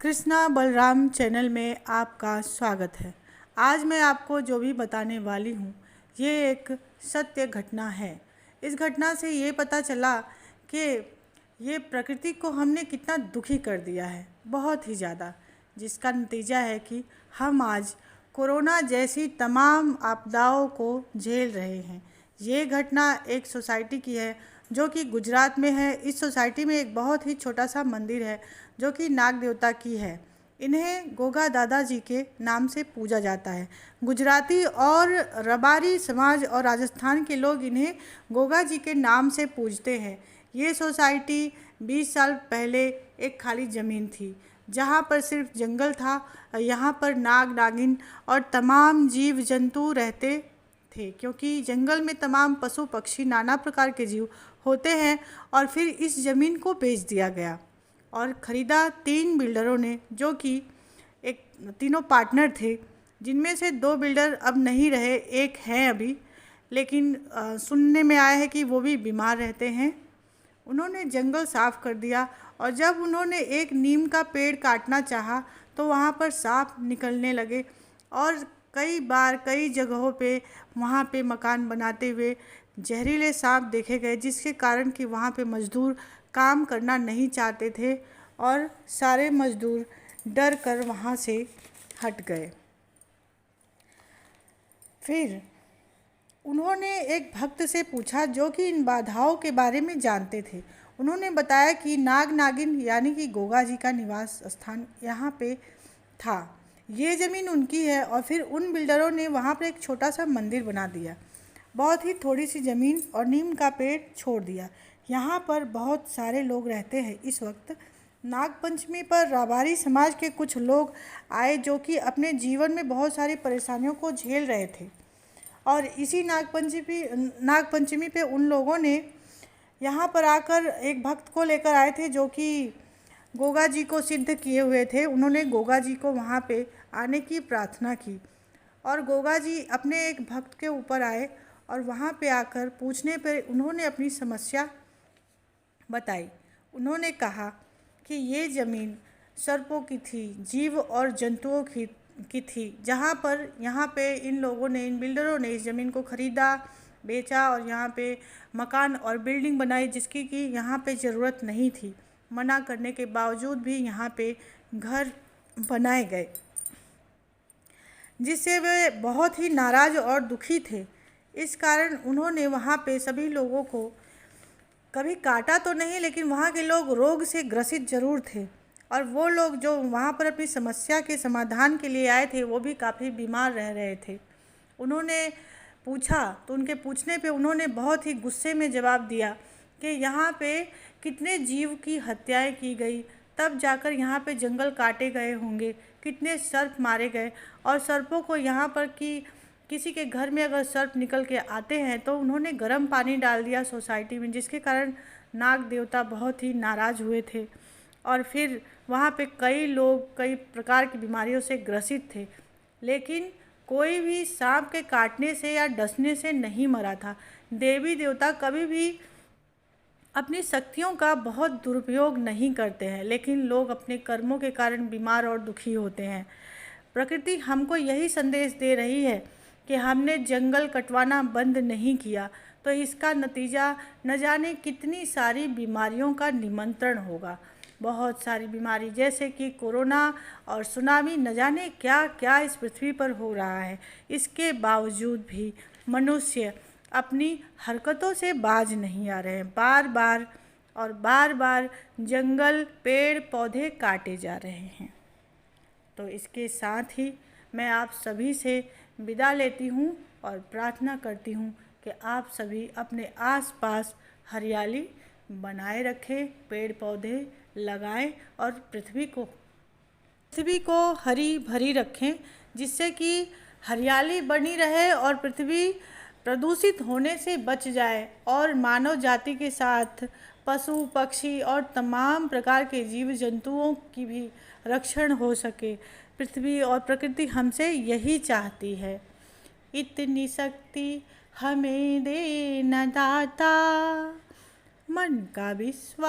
Krishna Balram channel में आपका स्वागत है। आज मैं आपको जो भी बताने वाली हूँ ये एक सत्य घटना है। इस घटना से ये पता चला कि ये प्रकृति को हमने कितना दुखी कर दिया है, बहुत ही ज़्यादा, जिसका नतीजा है कि हम आज कोरोना जैसी तमाम आपदाओं को झेल रहे हैं। ये घटना एक सोसाइटी की है जो कि गुजरात में है। इस सोसाइटी में एक बहुत ही छोटा सा मंदिर है जो कि नाग देवता की है। इन्हें गोगा दादाजी के नाम से पूजा जाता है। गुजराती और रबारी समाज और राजस्थान के लोग इन्हें गोगा जी के नाम से पूजते हैं। ये सोसाइटी 20 साल पहले एक खाली ज़मीन थी जहाँ पर सिर्फ जंगल था। यहाँ पर नाग नागिन और तमाम जीव जंतु रहते थे, क्योंकि जंगल में तमाम पशु पक्षी नाना प्रकार के जीव होते हैं। और फिर इस ज़मीन को बेच दिया गया और ख़रीदा 3 बिल्डरों ने, जो कि एक तीनों पार्टनर थे, जिनमें से 2 बिल्डर अब नहीं रहे, एक हैं अभी, लेकिन सुनने में आया है कि वो भी बीमार रहते हैं। उन्होंने जंगल साफ़ कर दिया और जब उन्होंने एक नीम का पेड़ काटना चाहा तो वहाँ पर सांप निकलने लगे और कई बार कई जगहों पे वहाँ पे मकान बनाते हुए जहरीले सांप देखे गए, जिसके कारण कि वहाँ पे मज़दूर काम करना नहीं चाहते थे और सारे मज़दूर डर कर वहाँ से हट गए। फिर उन्होंने एक भक्त से पूछा जो कि इन बाधाओं के बारे में जानते थे। उन्होंने बताया कि नाग नागिन यानी कि गोगा जी का निवास स्थान यहाँ पे था। ये ज़मीन उनकी है और फिर उन बिल्डरों ने वहाँ पर एक छोटा सा मंदिर बना दिया, बहुत ही थोड़ी सी ज़मीन, और नीम का पेड़ छोड़ दिया। यहाँ पर बहुत सारे लोग रहते हैं। इस वक्त नागपंचमी पर रबारी समाज के कुछ लोग आए जो कि अपने जीवन में बहुत सारी परेशानियों को झेल रहे थे और इसी नागपंचमी पे उन लोगों ने यहाँ पर आकर एक भक्त को लेकर आए थे जो कि गोगा जी को सिद्ध किए हुए थे। उन्होंने गोगा जी को वहाँ पे आने की प्रार्थना की और गोगा जी अपने एक भक्त के ऊपर आए और वहाँ पे आकर पूछने पर उन्होंने अपनी समस्या बताई। उन्होंने कहा कि ये ज़मीन सर्पों की थी, जीव और जंतुओं की थी, जहाँ पर यहाँ पे इन लोगों ने, इन बिल्डरों ने इस ज़मीन को ख़रीदा, बेचा और यहाँ पे मकान और बिल्डिंग बनाई, जिसकी कि यहाँ पे ज़रूरत नहीं थी। मना करने के बावजूद भी यहाँ पे घर बनाए गए, जिससे वे बहुत ही नाराज़ और दुखी थे। इस कारण उन्होंने वहाँ पे सभी लोगों को कभी काटा तो नहीं, लेकिन वहाँ के लोग रोग से ग्रसित ज़रूर थे और वो लोग जो वहाँ पर अपनी समस्या के समाधान के लिए आए थे वो भी काफ़ी बीमार रह रहे थे। उन्होंने पूछा तो उनके पूछने पे उन्होंने बहुत ही गुस्से में जवाब दिया कि यहाँ पे कितने जीव की हत्याएं की गई, तब जाकर यहाँ पे जंगल काटे गए होंगे, कितने सर्प मारे गए और सर्पों को यहाँ पर कि किसी के घर में अगर सर्प निकल के आते हैं तो उन्होंने गर्म पानी डाल दिया सोसाइटी में, जिसके कारण नाग देवता बहुत ही नाराज़ हुए थे और फिर वहाँ पे कई लोग कई प्रकार की बीमारियों से ग्रसित थे, लेकिन कोई भी सांप के काटने से या डसने से नहीं मरा था। देवी देवता कभी भी अपनी शक्तियों का बहुत दुरुपयोग नहीं करते हैं, लेकिन लोग अपने कर्मों के कारण बीमार और दुखी होते हैं। प्रकृति हमको यही संदेश दे रही है कि हमने जंगल कटवाना बंद नहीं किया तो इसका नतीजा न जाने कितनी सारी बीमारियों का निमंत्रण होगा। बहुत सारी बीमारी जैसे कि कोरोना और सुनामी, न जाने क्या क्या इस पृथ्वी पर हो रहा है। इसके बावजूद भी मनुष्य अपनी हरकतों से बाज नहीं आ रहे हैं। बार बार जंगल, पेड़ पौधे काटे जा रहे हैं। तो इसके साथ ही मैं आप सभी से विदा लेती हूँ और प्रार्थना करती हूँ कि आप सभी अपने आसपास हरियाली बनाए रखें, पेड़ पौधे लगाएं और पृथ्वी को हरी भरी रखें, जिससे कि हरियाली बनी रहे और पृथ्वी प्रदूषित होने से बच जाए और मानव जाति के साथ पशु पक्षी और तमाम प्रकार के जीव जंतुओं की भी रक्षण हो सके। पृथ्वी और प्रकृति हमसे यही चाहती है। इतनी शक्ति हमें देना दाता, मन का विश्वास